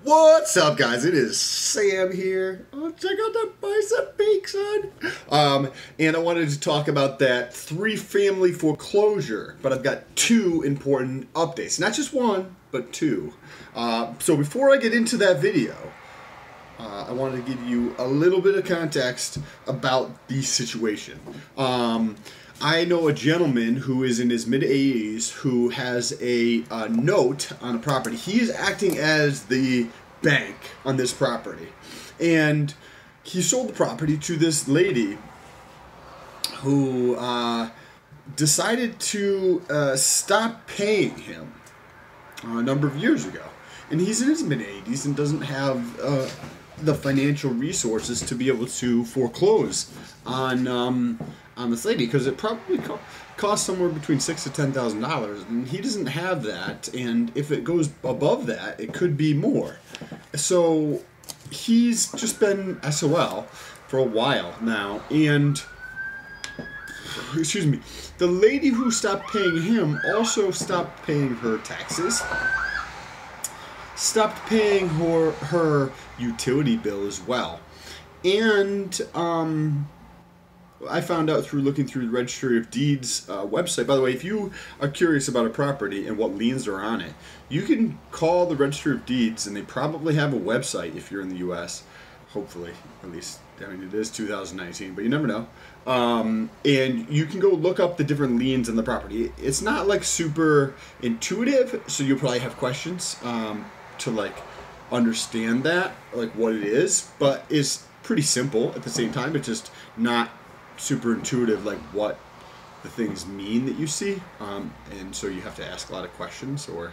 What's up, guys? It is Sam here. Oh, check out that bicep peak, son. And I wanted to talk about that 3-family foreclosure, but I've got 2 important updates. Not just one, but 2. So before I get into that video, I wanted to give you a little bit of context about the situation. I know a gentleman who is in his mid-80s who has a note on a property. He is acting as the bank on this property. And he sold the property to this lady who decided to stop paying him a number of years ago. And he's in his mid-80s and doesn't have the financial resources to be able to foreclose on this lady, because it probably costs somewhere between $6,000 to $10,000, and he doesn't have that. And if it goes above that, it could be more. So he's just been SOL for a while now, and excuse me, the lady who stopped paying him also stopped paying her taxes, stopped paying her utility bill as well. And I found out through looking through the Registry of Deeds website. By the way, if you are curious about a property and what liens are on it, you can call the Registry of Deeds, and they probably have a website if you're in the U.S. Hopefully, at least. I mean, it is 2019, but you never know. And you can go look up the different liens on the property. It's not like super intuitive, so you'll probably have questions to like understand that, like what it is, but it's pretty simple at the same time. It's just not super intuitive, like what the things mean that you see, and so you have to ask a lot of questions or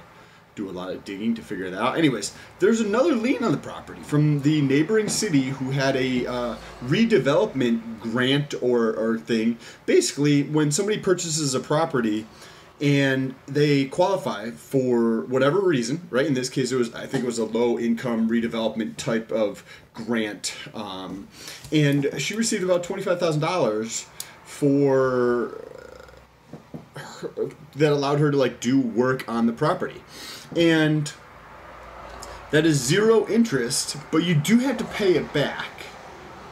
do a lot of digging to figure it out. Anyways, there's another lien on the property from the neighboring city who had a redevelopment grant or thing. Basically, when somebody purchases a property and they qualify for whatever reason, right? In this case, I think it was a low-income redevelopment type of grant, and she received about $25,000 for that allowed her to like do work on the property, and that is 0 interest, but you do have to pay it back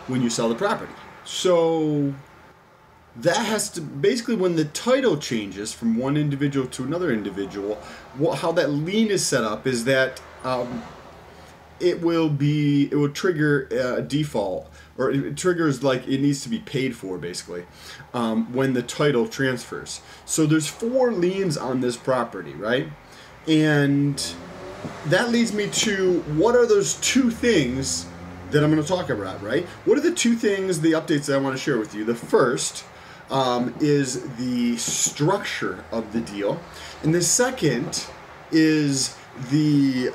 when you sell the property. So that has to basically, when the title changes from one individual to another individual, how that lien is set up is that it will trigger a default, or it triggers like it needs to be paid for basically when the title transfers. So there's 4 liens on this property, right? And that leads me to, what are those 2 things that I'm going to talk about, right? What are the 2 things, the updates that I want to share with you? The first is the structure of the deal, and the second is the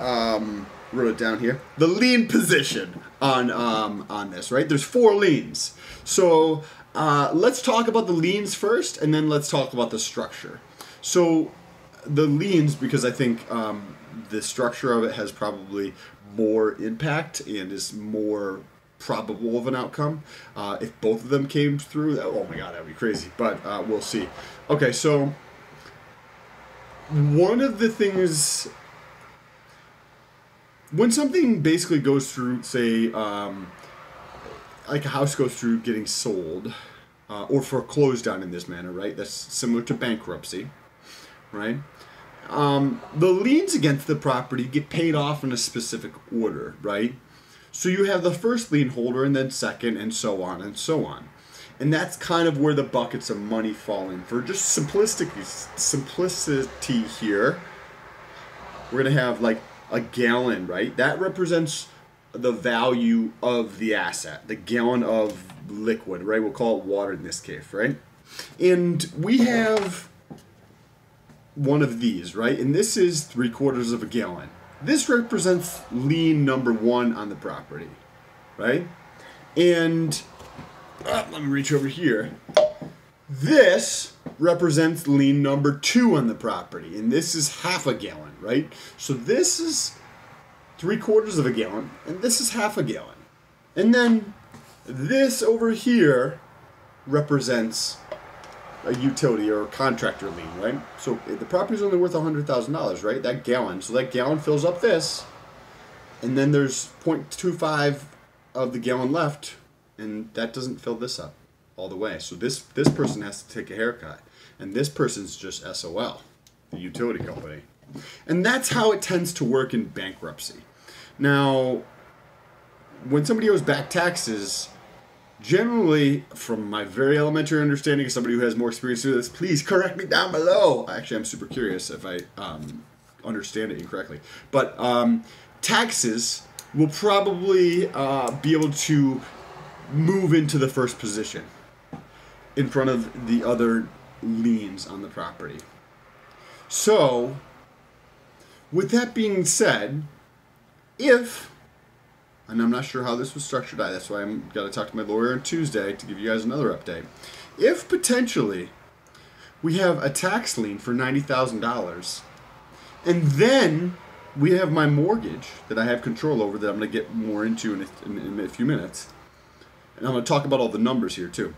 wrote it down here, the lien position on this, right? There's 4 liens. So let's talk about the liens first, and then let's talk about the structure. So the liens, because I think the structure of it has probably more impact and is more probable of an outcome. If both of them came through, oh my god, that would be crazy, but we'll see. Okay, so one of the things, when something basically goes through, say, like a house goes through getting sold or foreclosed on in this manner, right? That's similar to bankruptcy, right? The liens against the property get paid off in a specific order, right? So you have the first lien holder, and then second, and so on and so on. And that's kind of where the buckets of money fall in. For just simplicity here, we're going to have like a gallon, right? That represents the value of the asset, the gallon of liquid, right? We'll call it water in this case, right? And we have one of these, right? And this is 3/4 of a gallon. This represents lien number 1 on the property, right? And let me reach over here. This represents lien number 2 on the property, and this is 1/2 gallon, right? So this is 3/4 of a gallon, and this is 1/2 gallon. And then this over here represents a utility or a contractor lien, right? So if the property's only worth $100,000, right? That gallon, so that gallon fills up this, and then there's 0.25 of the gallon left, and that doesn't fill this up all the way. So this person has to take a haircut, and this person's just SOL, the utility company. And that's how it tends to work in bankruptcy. Now, when somebody owes back taxes, generally, from my very elementary understanding of somebody who has more experience with this, please correct me down below. Actually, I'm super curious if I understand it incorrectly. But taxes will probably be able to move into the first position in front of the other liens on the property. So, with that being said, if, and I'm not sure how this was structured, that's why I'm got to talk to my lawyer on Tuesday to give you guys another update. If potentially we have a tax lien for $90,000, and then we have my mortgage that I have control over that I'm going to get more into in a few minutes, and I'm going to talk about all the numbers here too.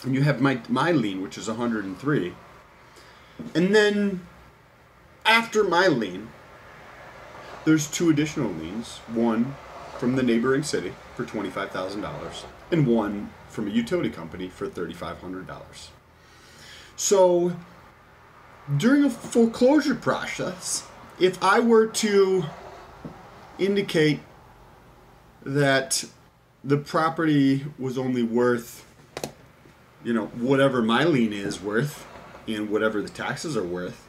And you have my lien, which is 103, and then after my lien, there's two additional liens, one from the neighboring city for $25,000 and one from a utility company for $3,500. So during a foreclosure process, if I were to indicate that the property was only worth, whatever my lien is worth and whatever the taxes are worth,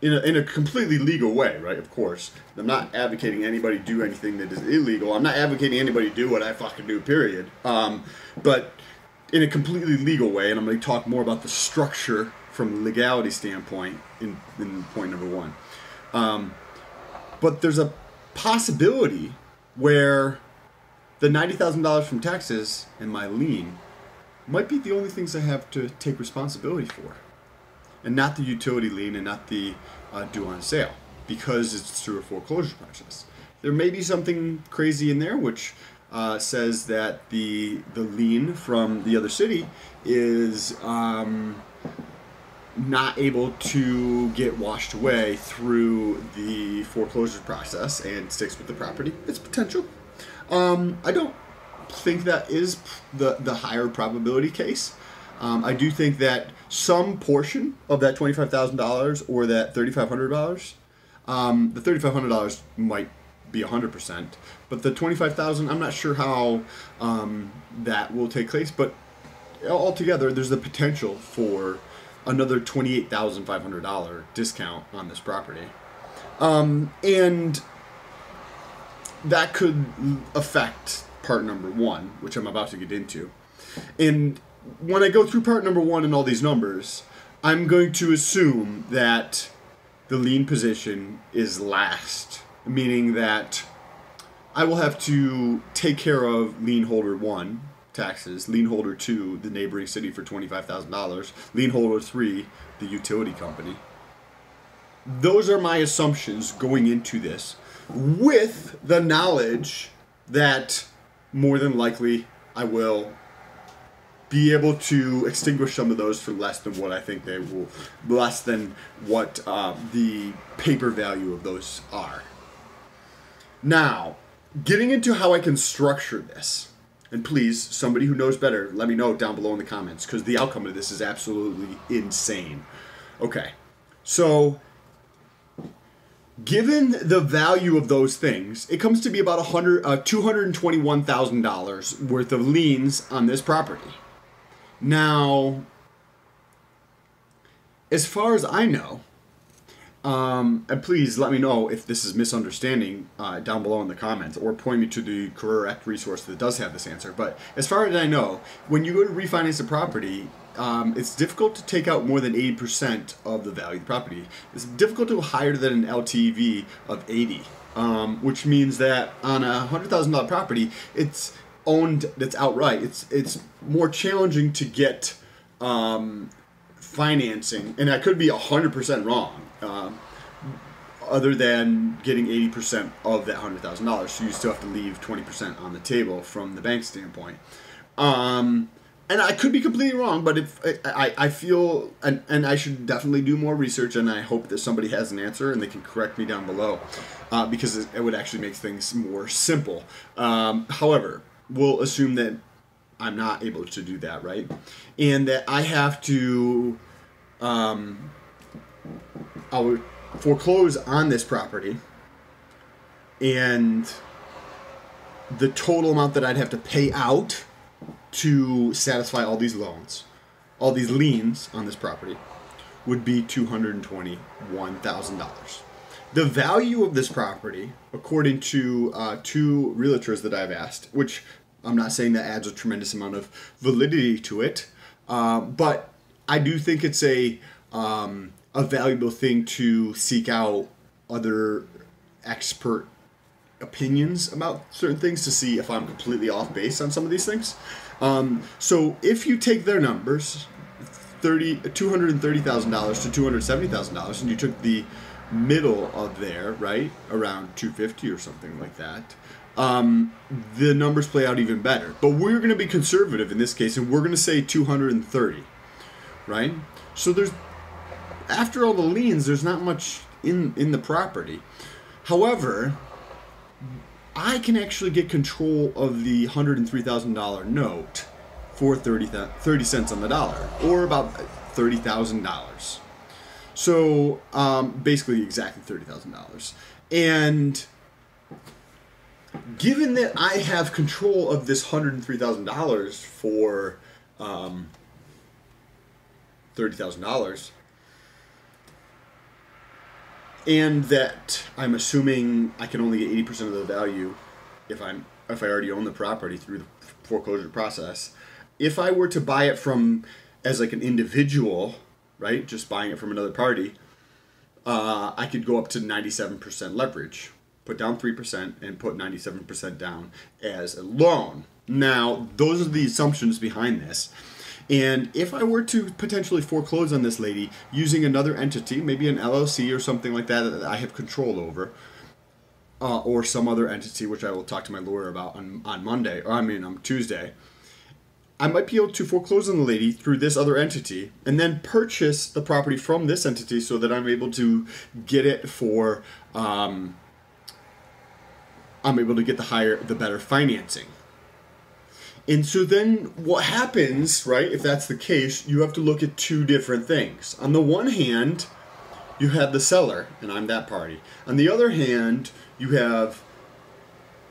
in a completely legal way, right? Of course. I'm not advocating anybody do anything that is illegal. I'm not advocating anybody do what I fucking do, period. But in a completely legal way, and I'm going to talk more about the structure from a legality standpoint in point number one. But there's a possibility where the $90,000 from taxes and my lien might be the only things I have to take responsibility for, and not the utility lien and not the due on sale, because it's through a foreclosure process. There may be something crazy in there which says that the lien from the other city is not able to get washed away through the foreclosure process and sticks with the property. It's potential. I don't think that is the higher probability case. I do think that some portion of that $25,000 or that $3,500, the $3,500 might be 100%, but the $25,000, I'm not sure how that will take place. But altogether, there's the potential for another $28,500 discount on this property, and that could affect part number one, which I'm about to get into. And when I go through part number one and all these numbers, I'm going to assume that the lien position is last, meaning that I will have to take care of lien holder 1, taxes, lien holder 2, the neighboring city for $25,000, lien holder 3, the utility company. Those are my assumptions going into this, with the knowledge that more than likely I will be able to extinguish some of those for less than what I think they will, less than what the paper value of those are. Now, getting into how I can structure this, and please, somebody who knows better, let me know down below in the comments, because the outcome of this is absolutely insane. Okay, so given the value of those things, it comes to be about $221,000 worth of liens on this property. Now, as far as I know, and please let me know if this is misunderstanding down below in the comments, or point me to the correct resource that does have this answer. But as far as I know, when you go to refinance a property, it's difficult to take out more than 80% of the value of the property. It's difficult to go higher than an LTV of 80, which means that on a $100,000 property, it's owned, that's outright. It's more challenging to get financing, and I could be 100% wrong, other than getting 80% of that $100,000. So you still have to leave 20% on the table from the bank standpoint. and I could be completely wrong, but if I feel, and I should definitely do more research, and I hope that somebody has an answer and they can correct me down below, because it would actually make things more simple. However, we'll assume that I'm not able to do that, right? And that I have to, I would foreclose on this property, and the total amount that I'd have to pay out to satisfy all these loans, all these liens on this property, would be $221,000. The value of this property, according to 2 realtors that I've asked, which I'm not saying that adds a tremendous amount of validity to it, but I do think it's a valuable thing to seek out other expert opinions about certain things to see if I'm completely off base on some of these things. So if you take their numbers, $230,000 to $270,000, and you took the middle of there, right, around 250 or something like that, the numbers play out even better. But we're going to be conservative in this case, and we're going to say 230, right? So there's, after all the liens, there's not much in the property. However, I can actually get control of the $103,000 note for 30 cents on the dollar, or about $30,000. So basically exactly $30,000. And given that I have control of this $103,000 for $30,000, and that I'm assuming I can only get 80% of the value if I already own the property through the foreclosure process. If I were to buy it from as like an individual, right, just buying it from another party, I could go up to 97% leverage, put down 3% and put 97% down as a loan. Now, those are the assumptions behind this. And if I were to potentially foreclose on this lady using another entity, maybe an LLC or something like that that I have control over, or some other entity, which I will talk to my lawyer about on Monday, or on Tuesday, I might be able to foreclose on the lady through this other entity and then purchase the property from this entity so that I'm able to get it for, I'm able to get the better financing. And so then what happens, right, if that's the case, you have to look at 2 different things. On the one hand, you have the seller, and I'm that party. On the other hand, you have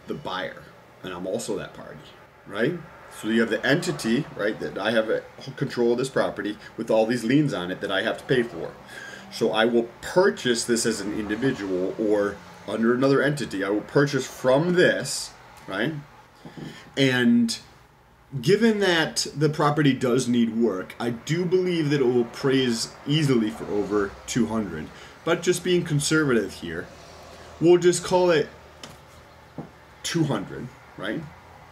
the buyer, and I'm also that party, right? So you have the entity, right, that I have control of this property with all these liens on it that I have to pay for. So I will purchase this as an individual or under another entity. I will purchase from this, right? And given that the property does need work, I do believe that it will appraise easily for over 200. But just being conservative here, we'll just call it 200, right?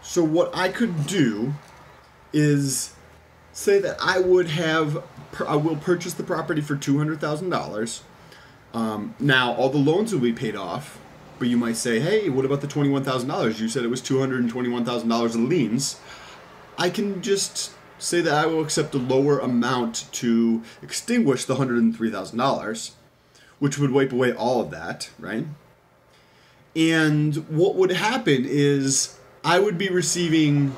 So what I could do is say that I will purchase the property for $200,000. Now all the loans will be paid off, but you might say, hey, what about the $21,000? You said it was $221,000 of liens. I can just say that I will accept a lower amount to extinguish the $103,000, which would wipe away all of that, right? And what would happen is I would be receiving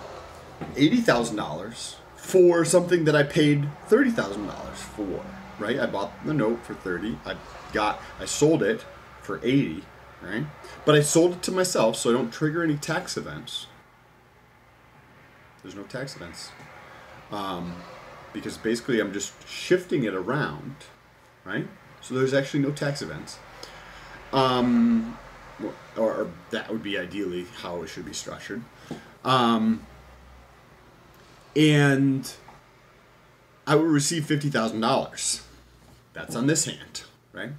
$80,000 for something that I paid $30,000 for, right? I bought the note for 30. I sold it for 80, right? But I sold it to myself, so I don't trigger any tax events. There's no tax events. Because basically I'm just shifting it around, right? So there's actually no tax events. Or that would be ideally how it should be structured. And I will receive $50,000. That's on this hand, right?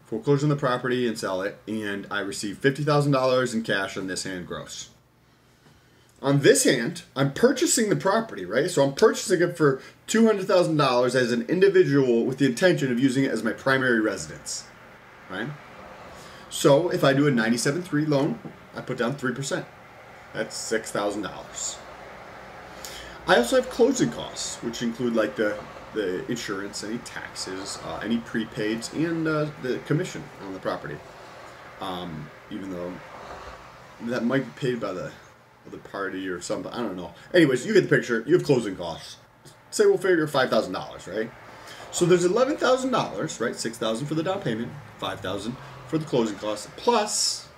Foreclose on the property and sell it, and I receive $50,000 in cash on this hand gross. On this hand, I'm purchasing the property, right? So I'm purchasing it for $200,000 as an individual with the intention of using it as my primary residence, right? So if I do a 97.3 loan, I put down 3%. That's $6,000. I also have closing costs, which include like the insurance, any taxes, any prepaids, and the commission on the property. Even though that might be paid by the party or something, I don't know. Anyways, you get the picture. You have closing costs. Say we'll figure $5,000, right? So there's $11,000, right? $6,000 for the down payment, $5,000 for the closing costs, plus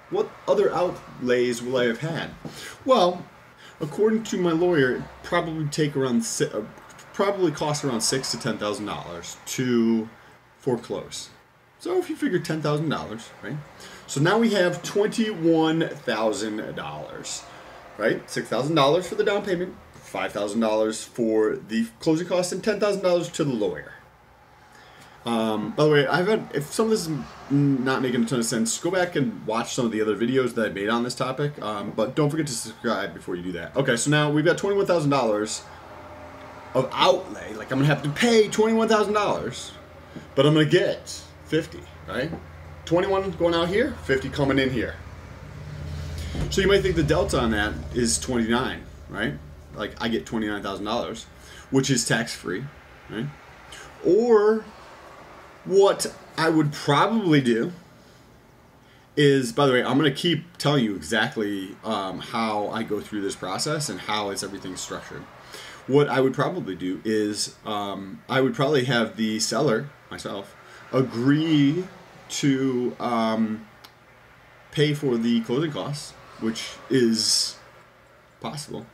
what other outlays will I have had? Well, according to my lawyer, it probably cost around $6,000 to $10,000 to foreclose. So if you figure $10,000, right? So now we have $21,000, right? $6,000 for the down payment, $5,000 for the closing costs, and $10,000 to the lawyer. By the way, if some of this is not making a ton of sense, go back and watch some of the other videos that I made on this topic. But don't forget to subscribe before you do that. Okay, so now we've got $21,000 of outlay. Like I'm gonna have to pay $21,000, but I'm gonna get 50, right? 21 going out here, 50 coming in here. So you might think the delta on that is 29, right? Like I get $29,000, which is tax-free, right? Or what I would probably do is, by the way, I'm going to keep telling you exactly how I go through this process and how everything structured. What I would probably do is I would probably have the seller, myself, agree to pay for the closing costs, which is possible,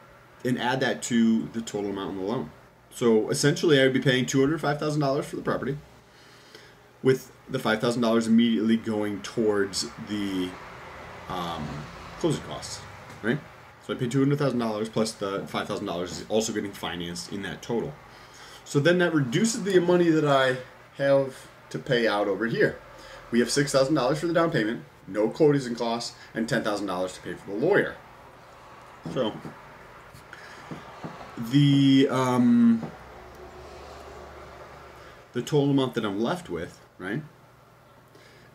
and add that to the total amount of the loan. So essentially I would be paying $205,000 for the property, with the $5,000 immediately going towards the closing costs, right? So I pay $200,000 plus the $5,000 is also getting financed in that total. So then that reduces the money that I have to pay out over here. We have $6,000 for the down payment, no closing costs, and $10,000 to pay for the lawyer. So the total amount that I'm left with, right,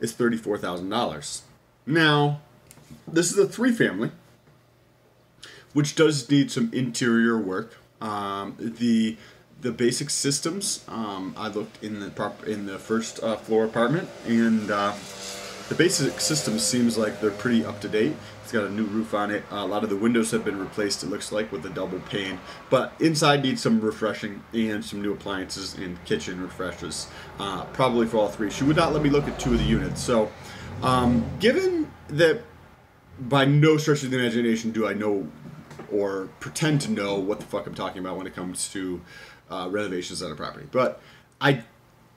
is $34,000. Now, this is a 3-family, which does need some interior work. The basic systems, I looked in the first floor apartment, and the basic system seems like they're pretty up to date. It's got a new roof on it. A lot of the windows have been replaced, it looks like, with a double pane. But inside needs some refreshing and some new appliances and kitchen refreshes, probably for all 3. She would not let me look at 2 of the units. So, given that by no stretch of the imagination do I know or pretend to know what the fuck I'm talking about when it comes to renovations on a property, but I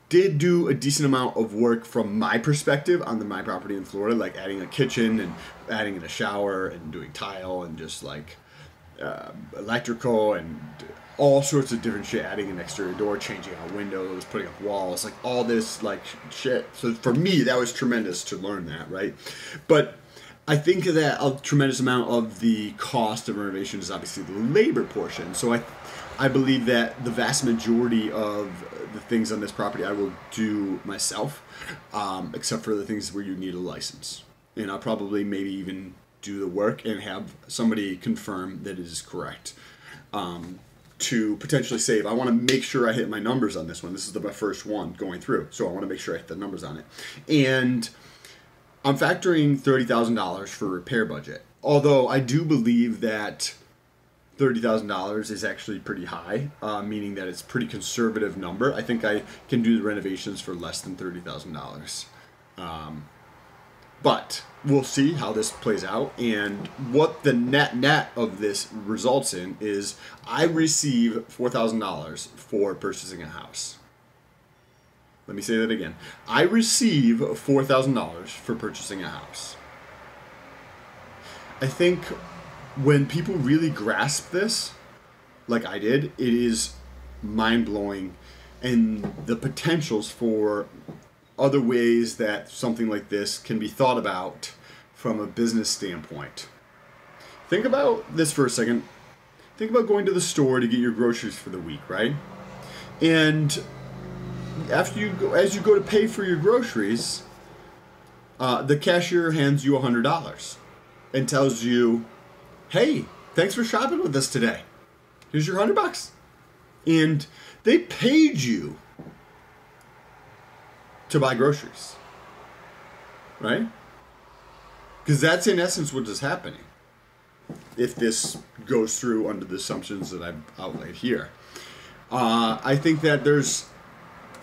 did do a decent amount of work from my perspective on my property in Florida, like adding a kitchen and adding in a shower and doing tile and just like electrical and all sorts of different shit, adding an exterior door, changing out windows, putting up walls, like all this like shit. So for me, that was tremendous to learn that, right? But I think that a tremendous amount of the cost of renovation is obviously the labor portion. So I believe that the vast majority of the things on this property I will do myself, except for the things where you need a license. And I'll probably maybe even do the work and have somebody confirm that it is correct, to potentially save. I want to make sure I hit my numbers on this one. This is my first one going through, so I want to make sure I hit the numbers on it. And I'm factoring $30,000 for repair budget, although I do believe that $30,000 is actually pretty high, meaning that it's a pretty conservative number. I think I can do the renovations for less than $30,000. But we'll see how this plays out, and what the net of this results in is I receive $4,000 for purchasing a house. Let me say that again. I receive $4,000 for purchasing a house. I think when people really grasp this, like I did, it is mind-blowing, and the potentials for other ways that something like this can be thought about from a business standpoint. Think about this for a second. Think about going to the store to get your groceries for the week, right? And as you go to pay for your groceries, the cashier hands you $100 and tells you, "Hey, thanks for shopping with us today. Here's your $100. And they paid you to buy groceries. Right? Because that's in essence what is happening. If this goes through under the assumptions that I've outlined here. I think that there's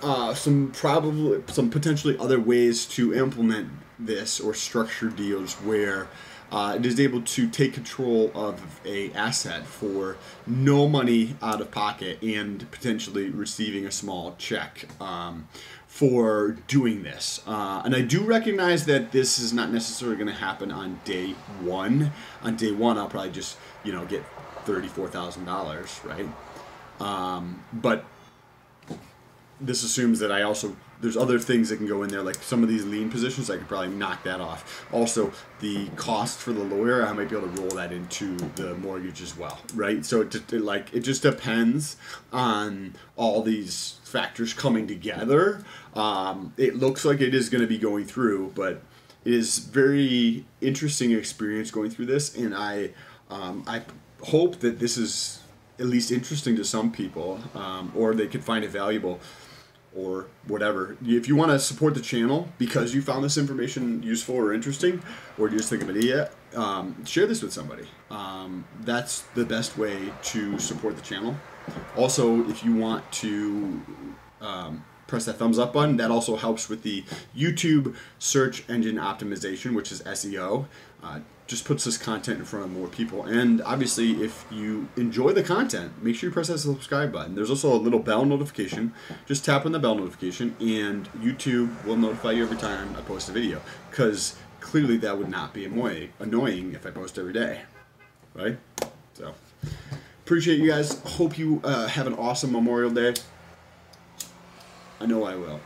some potentially other ways to implement this or structure deals where it is able to take control of a asset for no money out of pocket and potentially receiving a small check for doing this. And I do recognize that this is not necessarily going to happen on day one. On day one, I'll probably just get $34,000, right? But this assumes that there's other things that can go in there, like some of these lien positions, I could probably knock that off. Also, the cost for the lawyer, I might be able to roll that into the mortgage as well, right? So it just depends on all these factors coming together. It looks like it is going to be going through, but it is very interesting experience going through this, and I hope that this is at least interesting to some people, or they could find it valuable, or whatever. If you want to support the channel because you found this information useful or interesting, or you just think of an idiot, share this with somebody. That's the best way to support the channel. Also, if you want to press that thumbs up button, that also helps with the YouTube search engine optimization, which is SEO. Just puts this content in front of more people. And obviously, if you enjoy the content, make sure you press that subscribe button. There's also a little bell notification. Just tap on the bell notification, and YouTube will notify you every time I post a video. Because clearly that would not be annoying if I post every day, right? So, appreciate you guys. Hope you have an awesome Memorial Day. I know I will.